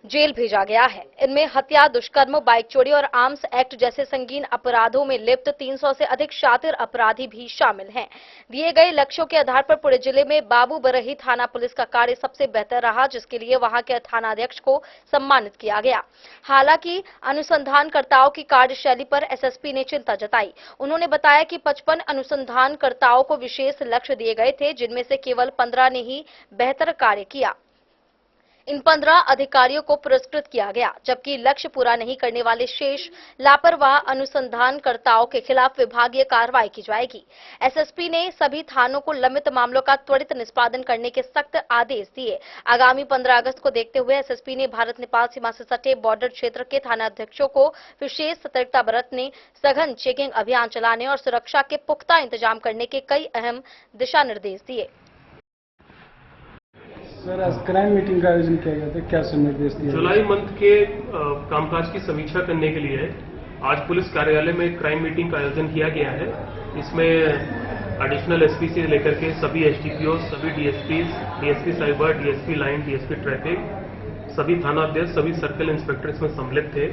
जेल भेजा गया है। इनमें हत्या, दुष्कर्म, बाइक चोरी और आर्म्स एक्ट जैसे संगीन अपराधों में लिप्त 300 से अधिक शातिर अपराधी भी शामिल हैं। दिए गए लक्ष्यों के आधार पर पूरे जिले में बाबू बरही थाना पुलिस का कार्य सबसे बेहतर रहा, जिसके लिए वहां के थानाध्यक्ष को सम्मानित किया गया। हालांकि अनुसंधानकर्ताओं की कार्यशैली पर एसएसपी ने चिंता जताई। उन्होंने बताया कि 55 अनुसंधानकर्ताओं को विशेष लक्ष्य दिए गए थे, जिनमें से केवल 15 ने ही बेहतर कार्य किया। इन 15 अधिकारियों को पुरस्कृत किया गया, जबकि लक्ष्य पूरा नहीं करने वाले शेष लापरवाह अनुसंधानकर्ताओं के खिलाफ विभागीय कार्रवाई की जाएगी। एसएसपी ने सभी थानों को लंबित मामलों का त्वरित निष्पादन करने के सख्त आदेश दिए। आगामी 15 अगस्त को देखते हुए एसएसपी ने भारत नेपाल सीमा से सटे बॉर्डर क्षेत्र के थानाध्यक्षों को विशेष सतर्कता बरतने, सघन चेकिंग अभियान चलाने और सुरक्षा के पुख्ता इंतजाम करने के कई अहम दिशा निर्देश दिए। सर, आज क्राइम मीटिंग का आयोजन किया गया था, क्या निर्देश दिए? जुलाई मंथ के कामकाज की समीक्षा करने के लिए आज पुलिस कार्यालय में क्राइम मीटिंग का आयोजन किया गया है। इसमें एडिशनल एसपी से लेकर के सभी एसडीपीओ, सभी DSP, DSP cyber, DSP line, DSP traffic, सभी थानाध्यक्ष, सभी सर्कल इंस्पेक्टर इसमें सम्मिलित थे।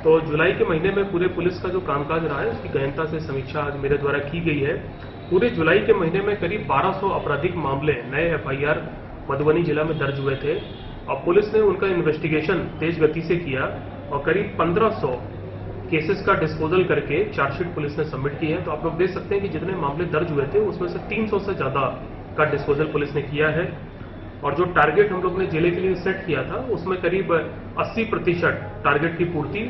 तो जुलाई के महीने में पूरे पुलिस का जो कामकाज रहा है उसकी गहनता से समीक्षा आज मेरे द्वारा की गई है। पूरे जुलाई के महीने में करीब 1200 आपराधिक मामले नए एफआईआर मधुबनी जिला में दर्ज हुए थे और पुलिस ने उनका इन्वेस्टिगेशन तेज गति से किया और करीब 1500 केसेस का डिस्पोजल करके चार्जशीट पुलिस ने सबमिट की है। तो आप लोग देख सकते हैं कि जितने मामले दर्ज हुए थे उसमें से 300 से ज्यादा का डिस्पोजल पुलिस ने किया है और जो टारगेट हम लोग ने जिले के लिए सेट किया था उसमें करीब 80% टारगेट की पूर्ति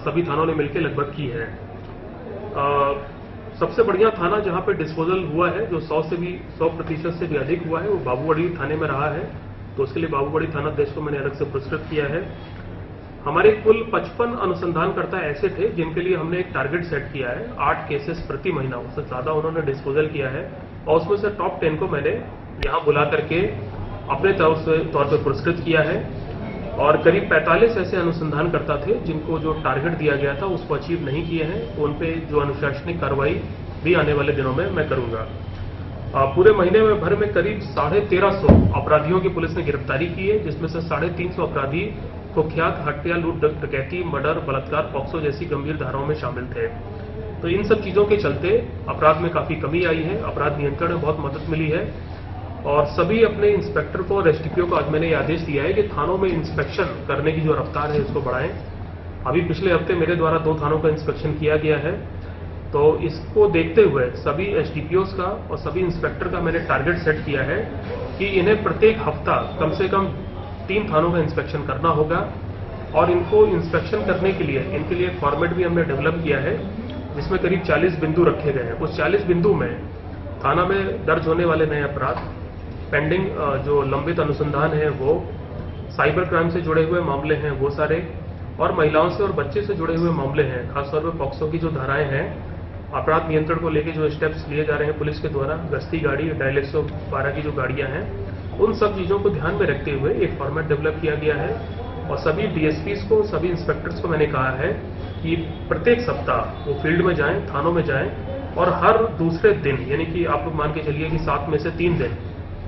सभी थानों ने मिलकर लगभग की है। सबसे बढ़िया थाना जहां पे डिस्पोजल हुआ है, जो 100% से भी अधिक हुआ है, वो बाबूबड़ी थाने में रहा है। तो उसके लिए बाबूबड़ी थानाध्यक्ष को मैंने अलग से पुरस्कृत किया है। हमारे कुल 55 अनुसंधानकर्ता ऐसे थे जिनके लिए हमने एक टारगेट सेट किया है 8 केसेस प्रति महीना, उससे ज्यादा उन्होंने डिस्पोजल किया है और उसमें से टॉप 10 को मैंने यहाँ बुला करके अपने तौर पर पुरस्कृत किया है। और करीब 45 ऐसे अनुसंधानकर्ता थे जिनको जो टारगेट दिया गया था उसको अचीव नहीं किए हैं, तो उन पे जो अनुशासनिक कार्रवाई भी आने वाले दिनों में मैं करूंगा। पूरे महीने में भर में करीब 1350 अपराधियों की पुलिस ने गिरफ्तारी की है, जिसमें से 350 अपराधी कुख्यात हत्या, लूट, डकैती, मर्डर, बलात्कार, पॉक्सो जैसी गंभीर धाराओं में शामिल थे। तो इन सब चीजों के चलते अपराध में काफी कमी आई है, अपराध नियंत्रण में बहुत मदद मिली है और सभी अपने इंस्पेक्टर को और एसडीपीओ को आज मैंने ये आदेश दिया है कि थानों में इंस्पेक्शन करने की जो रफ्तार है उसको बढ़ाएं। अभी पिछले हफ्ते मेरे द्वारा 2 थानों का इंस्पेक्शन किया गया है, तो इसको देखते हुए सभी एसडीपीओ का और सभी इंस्पेक्टर का मैंने टारगेट सेट किया है कि इन्हें प्रत्येक हफ्ता कम से कम 3 थानों का इंस्पेक्शन करना होगा और इनको इंस्पेक्शन करने के लिए इनके लिए एक फॉर्मेट भी हमने डेवलप किया है जिसमें करीब 40 बिंदु रखे गए हैं। उस 40 बिंदु में थाना में दर्ज होने वाले नए अपराध, पेंडिंग जो लंबित अनुसंधान है वो, साइबर क्राइम से जुड़े हुए मामले हैं वो सारे, और महिलाओं से और बच्चे से जुड़े हुए मामले हैं, खासतौर पर पॉक्सो की जो धाराएं हैं, अपराध नियंत्रण को लेकर जो स्टेप्स लिए जा रहे हैं पुलिस के द्वारा, गश्ती गाड़ी, डायल 112 की जो गाड़ियां हैं, उन सब चीजों को ध्यान में रखते हुए एक फॉर्मेट डेवलप किया गया है और सभी डीएसपीज को, सभी इंस्पेक्टर्स को मैंने कहा है कि प्रत्येक सप्ताह वो फील्ड में जाएं, थानों में जाएं और हर दूसरे दिन, यानी कि आप लोग मान के चलिए कि 7 में से 3 दिन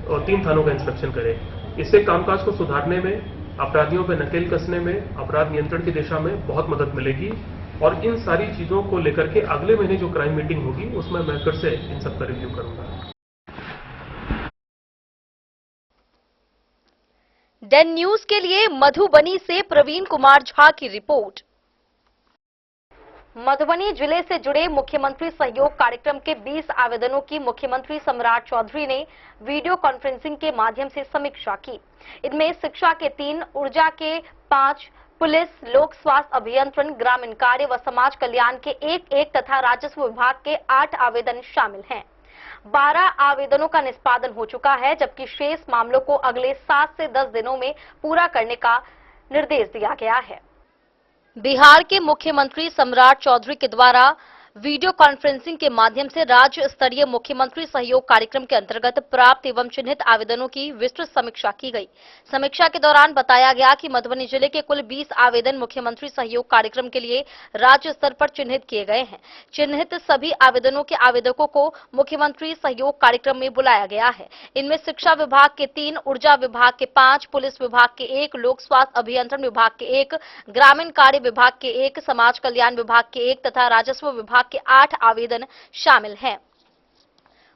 और 3 थानों का इंस्पेक्शन करें। इससे कामकाज को सुधारने में, अपराधियों पर नकेल कसने में, अपराध नियंत्रण की दिशा में बहुत मदद मिलेगी और इन सारी चीजों को लेकर के अगले महीने जो क्राइम मीटिंग होगी उसमें मैं फिर से इन सब का रिव्यू करूंगा। डेन न्यूज के लिए मधुबनी से प्रवीण कुमार झा की रिपोर्ट। मधुबनी जिले से जुड़े मुख्यमंत्री सहयोग कार्यक्रम के 20 आवेदनों की मुख्यमंत्री सम्राट चौधरी ने वीडियो कॉन्फ्रेंसिंग के माध्यम से समीक्षा की। इनमें शिक्षा के 3, ऊर्जा के 5, पुलिस, लोक स्वास्थ्य अभियंत्रण, ग्रामीण कार्य व समाज कल्याण के 1 तथा राजस्व विभाग के 8 आवेदन शामिल हैं। 12 आवेदनों का निष्पादन हो चुका है, जबकि शेष मामलों को अगले 7 से 10 दिनों में पूरा करने का निर्देश दिया गया है। बिहार के मुख्यमंत्री सम्राट चौधरी के द्वारा वीडियो कॉन्फ्रेंसिंग के माध्यम से राज्य स्तरीय मुख्यमंत्री सहयोग कार्यक्रम के अंतर्गत प्राप्त एवं चिन्हित आवेदनों की विस्तृत समीक्षा की गई। समीक्षा के दौरान बताया गया कि मधुबनी जिले के कुल 20 आवेदन मुख्यमंत्री सहयोग कार्यक्रम के लिए राज्य स्तर पर चिन्हित किए गए हैं। चिन्हित सभी आवेदनों के आवेदकों को मुख्यमंत्री सहयोग कार्यक्रम में बुलाया गया है। इनमें शिक्षा विभाग के 3, ऊर्जा विभाग के 5, पुलिस विभाग के 1, लोक स्वास्थ्य अभियंत्रण विभाग के 1, ग्रामीण कार्य विभाग के 1, समाज कल्याण विभाग के 1 तथा राजस्व विभाग के 8 आवेदन शामिल हैं।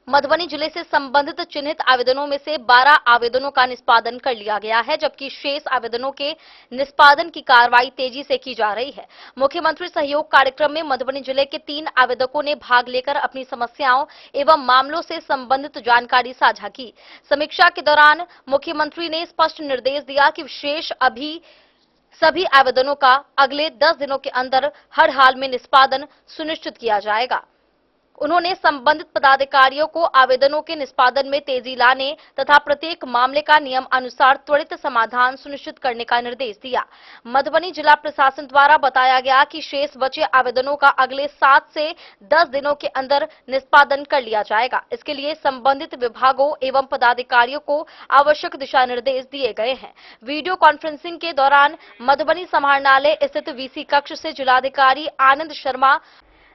मधुबनी जिले से संबंधित चिन्हित आवेदनों में से 12 आवेदनों का निष्पादन कर लिया गया है, जबकि शेष आवेदनों के निष्पादन की कार्रवाई तेजी से की जा रही है। मुख्यमंत्री सहयोग कार्यक्रम में मधुबनी जिले के 3 आवेदकों ने भाग लेकर अपनी समस्याओं एवं मामलों से संबंधित जानकारी साझा की। समीक्षा के दौरान मुख्यमंत्री ने स्पष्ट निर्देश दिया कि शेष सभी आवेदनों का अगले 10 दिनों के अंदर हर हाल में निष्पादन सुनिश्चित किया जाएगा। उन्होंने संबंधित पदाधिकारियों को आवेदनों के निष्पादन में तेजी लाने तथा प्रत्येक मामले का नियम अनुसार त्वरित समाधान सुनिश्चित करने का निर्देश दिया। मधुबनी जिला प्रशासन द्वारा बताया गया कि शेष बचे आवेदनों का अगले 7 से 10 दिनों के अंदर निष्पादन कर लिया जाएगा। इसके लिए संबंधित विभागों एवं पदाधिकारियों को आवश्यक दिशा निर्देश दिए गए हैं। वीडियो कॉन्फ्रेंसिंग के दौरान मधुबनी समाहरणालय स्थित वीसी कक्ष से जिलाधिकारी आनंद शर्मा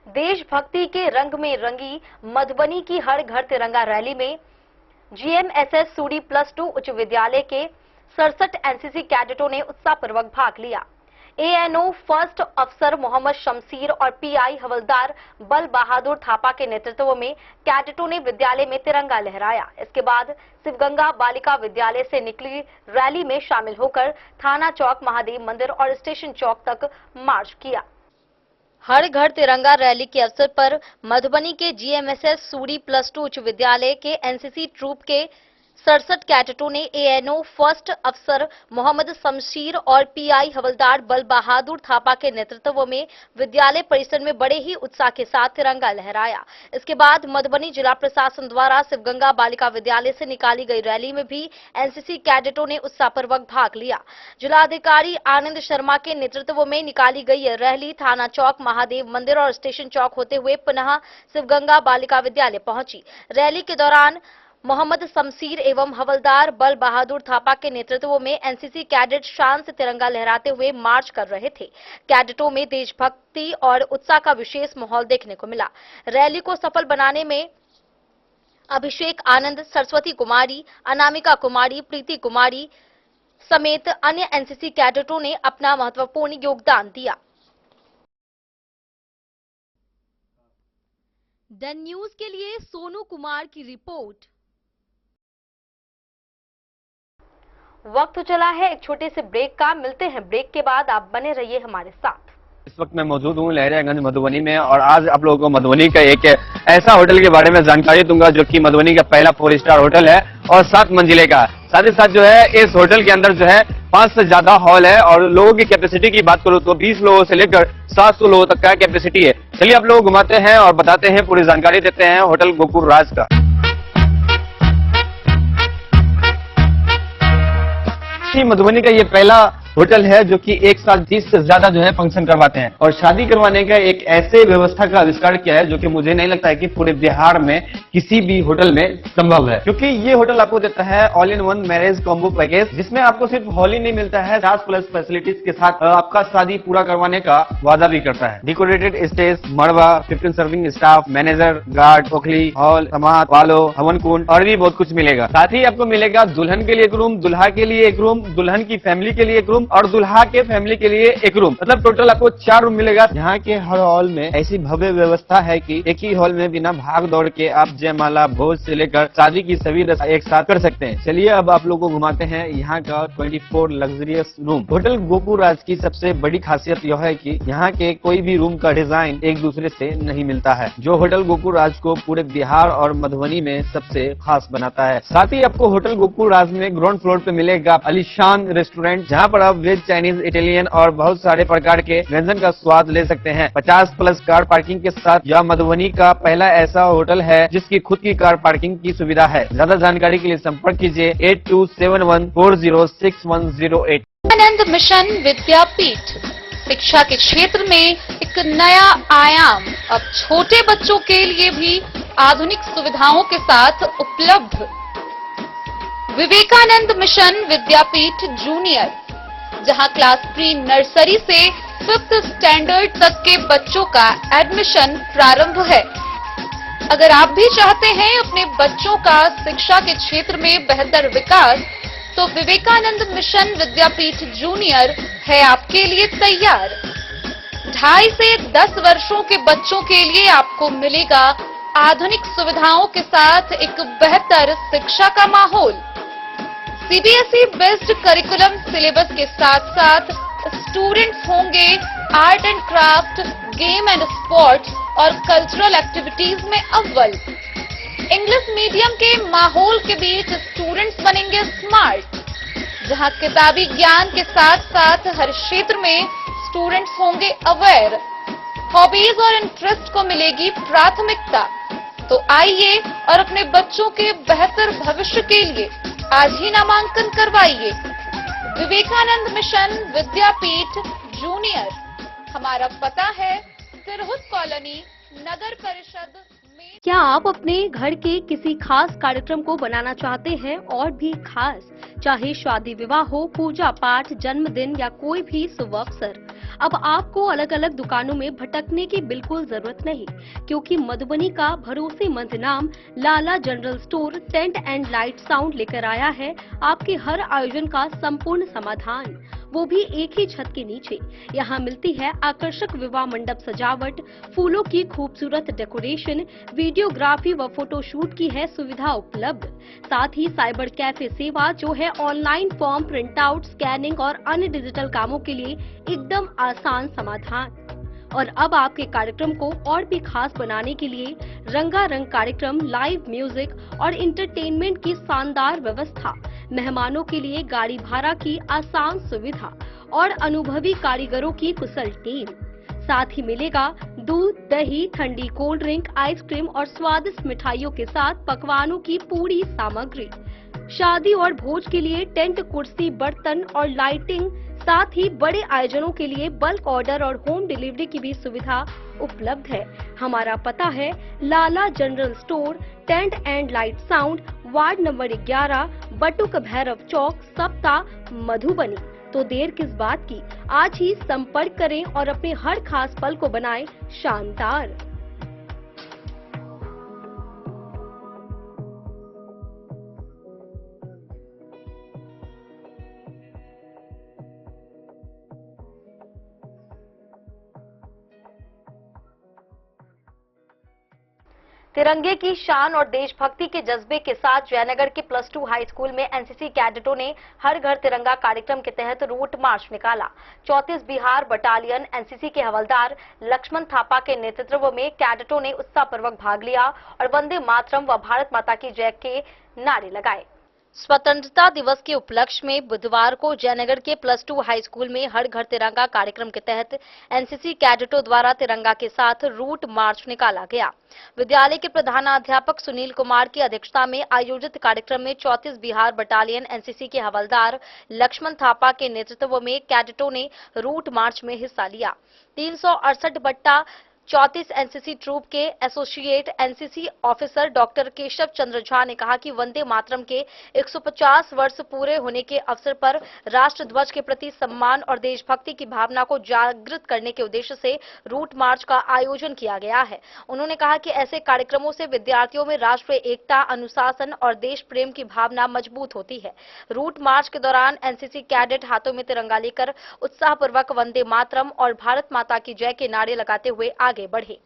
देशभक्ति के रंग में रंगी मधुबनी की हर घर तिरंगा रैली में जीएमएसएस सूडी +2 उच्च विद्यालय के 67 एनसीसी कैडेटों ने उत्साहपूर्वक भाग लिया। एएनओ फर्स्ट अफसर मोहम्मद शमशीर और पीआई हवलदार बल बहादुर थापा के नेतृत्व में कैडेटों ने विद्यालय में तिरंगा लहराया। इसके बाद शिवगंगा बालिका विद्यालय से निकली रैली में शामिल होकर थाना चौक, महादेव मंदिर और स्टेशन चौक तक मार्च किया। हर घर तिरंगा रैली के अवसर पर मधुबनी के जीएमएसएस सूडी +2 उच्च विद्यालय के एनसीसी ट्रूप के 67 कैडेटों ने एएनओ फर्स्ट अफसर मोहम्मद शमशीर और पीआई हवलदार बल बहादुर थापा के नेतृत्व में विद्यालय परिसर में बड़े ही उत्साह के साथ तिरंगा लहराया। इसके बाद मधुबनी जिला प्रशासन द्वारा शिवगंगा बालिका विद्यालय से निकाली गई रैली में भी एनसीसी कैडेटों ने उत्साहपूर्वक भाग लिया। जिलाधिकारी आनंद शर्मा के नेतृत्व में निकाली गई यह रैली थाना चौक, महादेव मंदिर और स्टेशन चौक होते हुए पुनः शिवगंगा बालिका विद्यालय पहुंची। रैली के दौरान मोहम्मद शमशीर एवं हवलदार बल बहादुर थापा के नेतृत्व में एनसीसी कैडेट शान से तिरंगा लहराते हुए मार्च कर रहे थे। कैडेटों में देशभक्ति और उत्साह का विशेष माहौल देखने को मिला। रैली को सफल बनाने में अभिषेक आनंद, सरस्वती कुमारी, अनामिका कुमारी, प्रीति कुमारी समेत अन्य एनसीसी कैडेटों ने अपना महत्वपूर्ण योगदान दिया। द न्यूज के लिए सोनू कुमार की रिपोर्ट। वक्त चला है एक छोटे से ब्रेक का। मिलते हैं ब्रेक के बाद, आप बने रहिए हमारे साथ। इस वक्त मैं मौजूद हूँ लहरियागंज मधुबनी में और आज आप लोगों को मधुबनी का एक ऐसा होटल के बारे में जानकारी दूंगा जो कि मधुबनी का पहला 4 स्टार होटल है और 7 मंजिले का। साथ ही साथ जो है इस होटल के अंदर जो है 5 से ज्यादा हॉल है और लोगों की कैपेसिटी की बात करूँ तो 20 लोगों से लेकर 700 लोगों तक का कैपेसिटी है। चलिए आप लोग घुमाते हैं और बताते हैं, पूरी जानकारी देते हैं होटल गोकुल राज का। मधुबनी का ये पहला होटल है जो कि एक साथ 30 से ज्यादा जो है फंक्शन करवाते हैं और शादी करवाने का एक ऐसे व्यवस्था का आविष्कार किया है जो कि मुझे नहीं लगता है कि पूरे बिहार में किसी भी होटल में संभव है, क्योंकि ये होटल आपको देता है all in one marriage combo package, जिसमें आपको सिर्फ हॉल ही नहीं मिलता है, 50+ फैसिलिटीज के साथ आपका शादी पूरा करवाने का वादा भी करता है। डेकोरेटेड स्टेज, मड़वा, 15 सर्विंग स्टाफ, मैनेजर, गार्ड, ओखली, हॉल, समाज, वालो, हवन कुंड और भी बहुत कुछ मिलेगा। साथ ही आपको मिलेगा दुल्हन के लिए एक रूम, दुल्हा के लिए एक रूम, दुल्हन की फैमिली के लिए एक रूम और दुल्हा के फैमिली के लिए एक रूम। मतलब टोटल आपको 4 रूम मिलेगा। यहाँ के हर हॉल में ऐसी भव्य व्यवस्था है कि एक ही हॉल में बिना भाग दौड़ के आप जयमाला, भोज से लेकर शादी की सभी रस्म एक साथ कर सकते हैं। चलिए अब आप लोगों को घुमाते हैं यहाँ का 24 लग्जरियस रूम। होटल गोकुल राज की सबसे बड़ी खासियत यह है कि यहाँ के कोई भी रूम का डिजाइन एक दूसरे से नहीं मिलता है, जो होटल गोकुल राज को पूरे बिहार और मधुबनी में सबसे खास बनाता है। साथ ही आपको होटल गोकुल राज में ग्राउंड फ्लोर पे मिलेगा आलीशान रेस्टोरेंट, जहाँ पर आप वेज, चाइनीज, इटालियन और बहुत सारे प्रकार के व्यंजन का स्वाद ले सकते हैं। 50+ कार पार्किंग के साथ यह मधुबनी का पहला ऐसा होटल है जिसकी खुद की कार पार्किंग की सुविधा है। ज्यादा जानकारी के लिए संपर्क कीजिए 8271406108। विवेकानंद मिशन विद्यापीठ शिक्षा के क्षेत्र में एक नया आयाम अब छोटे बच्चों के लिए भी आधुनिक सुविधाओं के साथ उपलब्ध। विवेकानंद मिशन विद्यापीठ जूनियर, जहां क्लास प्री नर्सरी से 5th स्टैंडर्ड तक के बच्चों का एडमिशन प्रारंभ है। अगर आप भी चाहते हैं अपने बच्चों का शिक्षा के क्षेत्र में बेहतर विकास, तो विवेकानंद मिशन विद्यापीठ जूनियर है आपके लिए तैयार। 2.5 से 10 वर्षों के बच्चों के लिए आपको मिलेगा आधुनिक सुविधाओं के साथ एक बेहतर शिक्षा का माहौल। सीबीएसई बेस्ड करिकुलम सिलेबस के साथ साथ स्टूडेंट्स होंगे art and craft, game and sports और कल्चरल एक्टिविटीज में अव्वल। इंग्लिश मीडियम के माहौल के बीच स्टूडेंट्स बनेंगे स्मार्ट, जहां किताबी ज्ञान के साथ साथ हर क्षेत्र में स्टूडेंट्स होंगे अवेयर। हॉबीज और इंटरेस्ट को मिलेगी प्राथमिकता। तो आइए और अपने बच्चों के बेहतर भविष्य के लिए आज ही नामांकन करवाइए। विवेकानंद मिशन विद्यापीठ जूनियर, हमारा पता है सिरहुत कॉलोनी, नगर परिषद में। क्या आप अपने घर के किसी खास कार्यक्रम को बनाना चाहते हैं और भी खास, चाहे शादी विवाह हो, पूजा पाठ, जन्मदिन या कोई भी शुभ अवसर? अब आपको अलग अलग दुकानों में भटकने की बिल्कुल जरूरत नहीं, क्योंकि मधुबनी का भरोसेमंद नाम Lala general store tent and light sound लेकर आया है आपके हर आयोजन का संपूर्ण समाधान, वो भी एक ही छत के नीचे। यहाँ मिलती है आकर्षक विवाह मंडप सजावट, फूलों की खूबसूरत डेकोरेशन, वीडियोग्राफी व फोटोशूट की है सुविधा उपलब्ध। साथ ही साइबर कैफे सेवा, जो है online form print out, scanning और अन्य डिजिटल कामों के लिए एकदम आसान समाधान। और अब आपके कार्यक्रम को और भी खास बनाने के लिए रंगारंग कार्यक्रम, लाइव म्यूजिक और इंटरटेनमेंट की शानदार व्यवस्था, मेहमानों के लिए गाड़ी भाड़ा की आसान सुविधा और अनुभवी कारीगरों की कुशल टीम। साथ ही मिलेगा दूध, दही, ठंडी कोल्ड ड्रिंक, आइसक्रीम और स्वादिष्ट मिठाइयों के साथ पकवानों की पूरी सामग्री। शादी और भोज के लिए टेंट, कुर्सी, बर्तन और लाइटिंग, साथ ही बड़े आयोजनों के लिए बल्क ऑर्डर और होम डिलीवरी की भी सुविधा उपलब्ध है। हमारा पता है Lala general store, tent and light sound, ward number 11, Batuk Bhairav Chowk, Sapta, Madhubani. तो देर किस बात की, आज ही संपर्क करें और अपने हर खास पल को बनाएं शानदार। तिरंगे की शान और देशभक्ति के जज्बे के साथ जयनगर के +2 हाई स्कूल में एनसीसी कैडेटों ने हर घर तिरंगा कार्यक्रम के तहत रूट मार्च निकाला। 34 बिहार बटालियन एनसीसी के हवलदार लक्ष्मण थापा के नेतृत्व में कैडेटों ने उत्साहपूर्वक भाग लिया और वंदे मातरम व भारत माता की जय के नारे लगाए। स्वतंत्रता दिवस के उपलक्ष्य में बुधवार को जयनगर के +2 हाई स्कूल में हर घर तिरंगा कार्यक्रम के तहत एनसीसी कैडेटों द्वारा तिरंगा के साथ रूट मार्च निकाला गया। विद्यालय के प्रधानाध्यापक सुनील कुमार की अध्यक्षता में आयोजित कार्यक्रम में 34 बिहार बटालियन एनसीसी के हवलदार लक्ष्मण थापा के नेतृत्व में कैडेटों ने रूट मार्च में हिस्सा लिया। 368/34 एनसीसी ट्रूप के associate NCC officer doctor Keshav Chandra Jha ने कहा कि वंदे मातरम के 150 वर्ष पूरे होने के अवसर पर राष्ट्र ध्वज के प्रति सम्मान और देशभक्ति की भावना को जागृत करने के उद्देश्य से रूट मार्च का आयोजन किया गया है। उन्होंने कहा कि ऐसे कार्यक्रमों से विद्यार्थियों में राष्ट्रीय एकता, अनुशासन और देश प्रेम की भावना मजबूत होती है। रूट मार्च के दौरान एनसीसी कैडेट हाथों में तिरंगा लेकर उत्साहपूर्वक वंदे मातरम और भारत माता की जय के नारे लगाते हुए आगे बढ़े।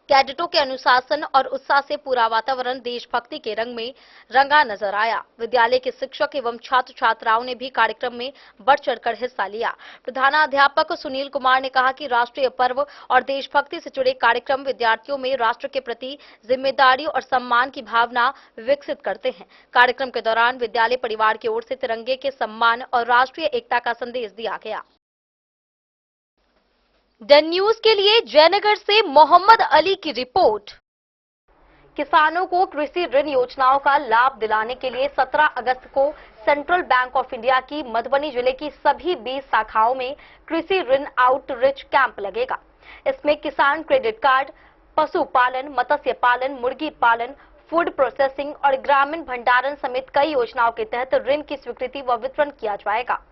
कैडेटों के अनुशासन और उत्साह से पूरा वातावरण देशभक्ति के रंग में रंगा नजर आया। विद्यालय के शिक्षक एवं छात्र छात्राओं ने भी कार्यक्रम में बढ़ चढ़कर हिस्सा लिया। प्रधानाध्यापक सुनील कुमार ने कहा कि राष्ट्रीय पर्व और देशभक्ति से जुड़े कार्यक्रम विद्यार्थियों में राष्ट्र के प्रति जिम्मेदारी और सम्मान की भावना विकसित करते हैं। कार्यक्रम के दौरान विद्यालय परिवार की ओर से तिरंगे के सम्मान और राष्ट्रीय एकता का संदेश दिया गया। द न्यूज के लिए जयनगर से मोहम्मद अली की रिपोर्ट। किसानों को कृषि ऋण योजनाओं का लाभ दिलाने के लिए 17 अगस्त को सेंट्रल बैंक ऑफ इंडिया की मधुबनी जिले की सभी 20 शाखाओं में कृषि ऋण आउटरीच कैंप लगेगा। इसमें किसान क्रेडिट कार्ड, पशुपालन, मत्स्य पालन, मुर्गी पालन, फूड प्रोसेसिंग और ग्रामीण भंडारण समेत कई योजनाओं के तहत ऋण की स्वीकृति व वितरण किया जाएगा।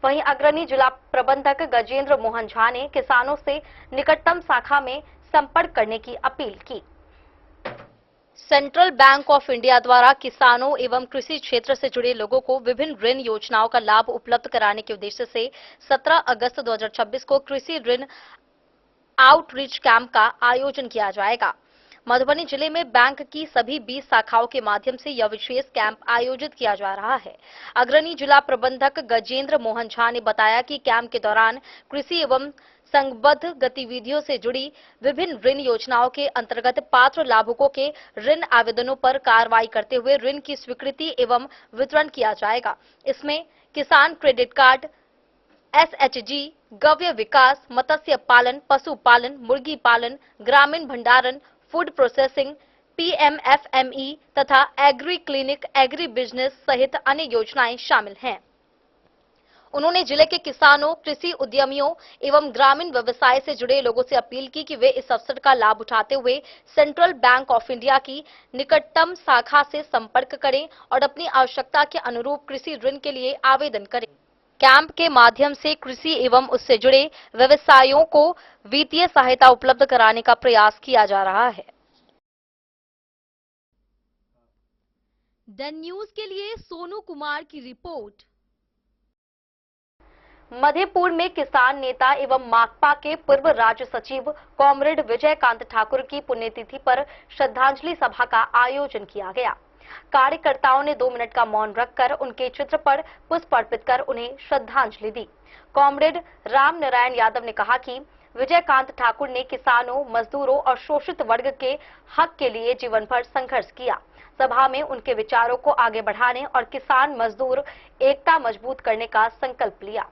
वहीं अग्रणी जिला प्रबंधक गजेंद्र मोहन झा ने किसानों से निकटतम शाखा में संपर्क करने की अपील की। सेंट्रल बैंक ऑफ इंडिया द्वारा किसानों एवं कृषि क्षेत्र से जुड़े लोगों को विभिन्न ऋण योजनाओं का लाभ उपलब्ध कराने के उद्देश्य से 17 अगस्त 2026 को कृषि ऋण आउटरीच कैंप का आयोजन किया जाएगा। मधुबनी जिले में बैंक की सभी 20 शाखाओं के माध्यम से यह विशेष कैंप आयोजित किया जा रहा है। अग्रणी जिला प्रबंधक गजेंद्र मोहन झा ने बताया कि कैंप के दौरान कृषि एवं संबद्ध गतिविधियों से जुड़ी विभिन्न ऋण योजनाओं के अंतर्गत पात्र लाभुकों के ऋण आवेदनों पर कार्रवाई करते हुए ऋण की स्वीकृति एवं वितरण किया जाएगा। इसमें किसान क्रेडिट कार्ड, एसएचजी, गव्य विकास, मत्स्य पालन, पशुपालन, मुर्गी पालन, ग्रामीण भंडारण, फूड प्रोसेसिंग, पीएमएफएमई तथा एग्री क्लिनिक, एग्री बिजनेस सहित अन्य योजनाएं शामिल हैं। उन्होंने जिले के किसानों, कृषि उद्यमियों एवं ग्रामीण व्यवसाय से जुड़े लोगों से अपील की कि वे इस अवसर का लाभ उठाते हुए सेंट्रल बैंक ऑफ इंडिया की निकटतम शाखा से संपर्क करें और अपनी आवश्यकता के अनुरूप कृषि ऋण के लिए आवेदन करें। कैंप के माध्यम से कृषि एवं उससे जुड़े व्यवसायों को वित्तीय सहायता उपलब्ध कराने का प्रयास किया जा रहा है। द न्यूज के लिए सोनू कुमार की रिपोर्ट। मधेपुर में किसान नेता एवं माकपा के पूर्व राज्य सचिव कॉमरेड विजयकांत ठाकुर की पुण्यतिथि पर श्रद्धांजलि सभा का आयोजन किया गया। कार्यकर्ताओं ने 2 मिनट का मौन रखकर उनके चित्र पर पुष्प अर्पित कर उन्हें श्रद्धांजलि दी। कॉमरेड राम नारायण यादव ने कहा कि विजयकांत ठाकुर ने किसानों, मजदूरों और शोषित वर्ग के हक के लिए जीवन भर संघर्ष किया। सभा में उनके विचारों को आगे बढ़ाने और किसान मजदूर एकता मजबूत करने का संकल्प लिया।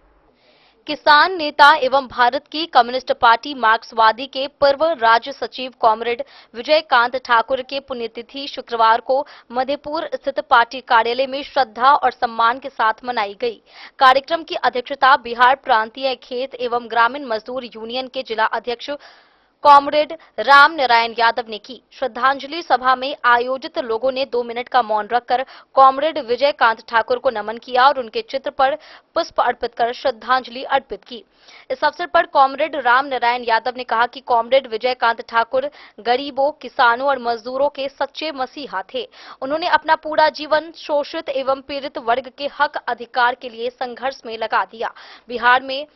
किसान नेता एवं भारत की कम्युनिस्ट पार्टी मार्क्सवादी के पूर्व राज्य सचिव कॉमरेड विजयकांत ठाकुर के पुण्यतिथि शुक्रवार को मधेपुर स्थित पार्टी कार्यालय में श्रद्धा और सम्मान के साथ मनाई गई। कार्यक्रम की अध्यक्षता बिहार प्रांतीय खेत एवं ग्रामीण मजदूर यूनियन के जिला अध्यक्ष कॉमरेड राम नारायण यादव ने की। श्रद्धांजलि सभा में आयोजित लोगों ने 2 मिनट का मौन रखकर कॉमरेड विजयकांत ठाकुर को नमन किया और उनके चित्र पर पुष्प अर्पित कर श्रद्धांजलि अर्पित की। इस अवसर पर कॉमरेड राम नारायण यादव ने कहा कि कॉमरेड विजयकांत ठाकुर गरीबों, किसानों और मजदूरों के सच्चे मसीहा थे। उन्होंने अपना पूरा जीवन शोषित एवं पीड़ित वर्ग के हक अधिकार के लिए संघर्ष में लगा दिया। बिहार में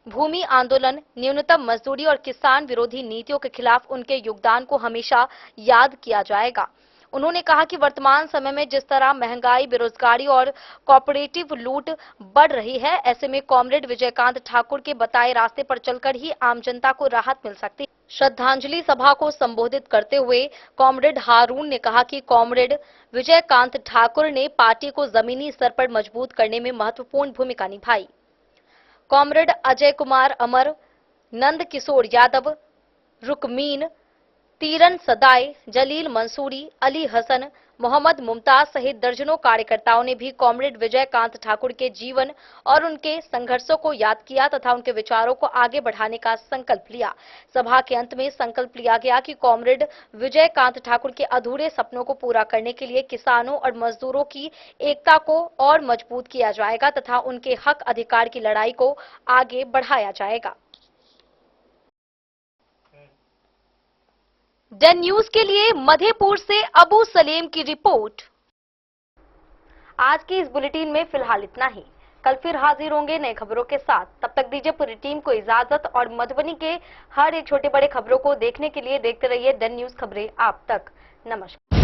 भूमि आंदोलन, न्यूनतम मजदूरी और किसान विरोधी नीतियों के खिलाफ उनके योगदान को हमेशा याद किया जाएगा। उन्होंने कहा कि वर्तमान समय में जिस तरह महंगाई, बेरोजगारी और कॉर्पोरेटिव लूट बढ़ रही है, ऐसे में कॉमरेड विजयकांत ठाकुर के बताए रास्ते पर चलकर ही आम जनता को राहत मिल सकती है। श्रद्धांजलि सभा को संबोधित करते हुए कॉमरेड हारून ने कहा कि कॉमरेड विजयकांत ठाकुर ने पार्टी को जमीनी स्तर पर मजबूत करने में महत्वपूर्ण भूमिका निभाई। कॉमरेड अजय कुमार अमर, नंद किशोर यादव, रुकमीन, तीरन सदाई, जलील मंसूरी, अली हसन, मोहम्मद मुमताज सहित दर्जनों कार्यकर्ताओं ने भी कॉमरेड विजयकांत ठाकुर के जीवन और उनके संघर्षों को याद किया तथा उनके विचारों को आगे बढ़ाने का संकल्प लिया। सभा के अंत में संकल्प लिया गया कि कॉमरेड विजयकांत ठाकुर के अधूरे सपनों को पूरा करने के लिए किसानों और मजदूरों की एकता को और मजबूत किया जाएगा तथा उनके हक अधिकार की लड़ाई को आगे बढ़ाया जाएगा। डन न्यूज के लिए मधेपुर से अबू सलेम की रिपोर्ट। आज की इस बुलेटिन में फिलहाल इतना ही। कल फिर हाजिर होंगे नई खबरों के साथ। तब तक दीजिए पूरी टीम को इजाजत और मधुबनी के हर एक छोटे बड़े खबरों को देखने के लिए देखते रहिए डन न्यूज खबरें आप तक। नमस्कार।